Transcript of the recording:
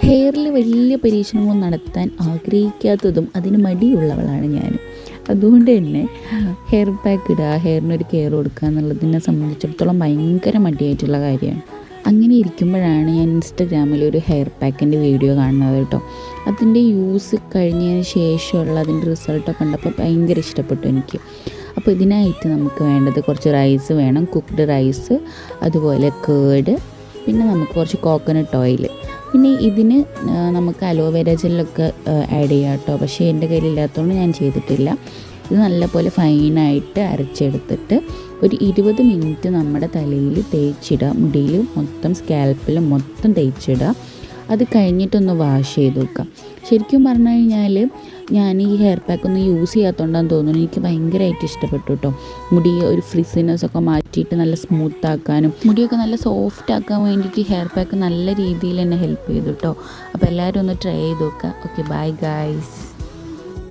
ഹെയറിൽ വലിയ പരീക്ഷണങ്ങൾ നടത്താൻ ആഗ്രഹിക്കാത്തതും അതിന് മടിയുള്ളവളാണ് ഞാൻ. അതുകൊണ്ട് തന്നെ ഹെയർ പാക്ക് ഇടുക, ഹെയറിനൊരു കെയർ കൊടുക്കുക എന്നുള്ളതിനെ സംബന്ധിച്ചിടത്തോളം ഭയങ്കര മടിയായിട്ടുള്ള കാര്യമാണ്. അങ്ങനെ ഇരിക്കുമ്പോഴാണ് ഞാൻ ഇൻസ്റ്റഗ്രാമിൽ ഒരു ഹെയർ പാക്കിൻ്റെ വീഡിയോ കാണുന്നത് കേട്ടോ. അതിൻ്റെ യൂസ് കഴിഞ്ഞതിന് ശേഷമുള്ള അതിൻ്റെ റിസൾട്ടൊക്കെ കണ്ടപ്പോൾ ഭയങ്കര ഇഷ്ടപ്പെട്ടു എനിക്ക്. അപ്പോൾ ഇതിനായിട്ട് നമുക്ക് വേണ്ടത് കുറച്ച് റൈസ് വേണം, കുക്ക്ഡ് റൈസ്, അതുപോലെ കേർഡ്, പിന്നെ നമുക്ക് കുറച്ച് കോക്കനട്ട് ഓയിൽ, പിന്നെ ഇതിന് നമുക്ക് അലോവേര ജെല്ലൊക്കെ ആഡ് ചെയ്യാം കേട്ടോ. പക്ഷേ എൻ്റെ കയ്യിലില്ലാത്തതുകൊണ്ട് ഞാൻ ചെയ്തിട്ടില്ല. ഇത് നല്ലപോലെ ഫൈനായിട്ട് അരച്ചെടുത്തിട്ട് ഒരു 20 മിനിറ്റ് നമ്മുടെ തലയിൽ തേച്ചിടുക, മുടിയിൽ മൊത്തം സ്കാൽപ്പിലും മൊത്തം തേച്ചിടുക. അത് കഴിഞ്ഞിട്ടൊന്ന് വാഷ് ചെയ്ത് വെക്കാം. ശരിക്കും പറഞ്ഞു കഴിഞ്ഞാൽ ഞാൻ ഈ ഹെയർ പാക്ക് ഒന്ന് യൂസ് ചെയ്യാത്തതുകൊണ്ടാന്ന് തോന്നുന്നു എനിക്ക് ഭയങ്കരമായിട്ട് ഇഷ്ടപ്പെട്ടു കേട്ടോ. മുടി ഒരു ഫ്രിസിനെസ്സൊക്കെ മാറ്റിയിട്ട് നല്ല സ്മൂത്താക്കാനും മുടിയൊക്കെ നല്ല സോഫ്റ്റ് ആക്കാൻ വേണ്ടിയിട്ട് ഹെയർ പാക്ക് നല്ല രീതിയിൽ എന്നെ ഹെൽപ്പ് ചെയ്തു കേട്ടോ. അപ്പോൾ എല്ലാവരും ഒന്ന് ട്രൈ ചെയ്ത് നോക്കുക. Okay, bye guys.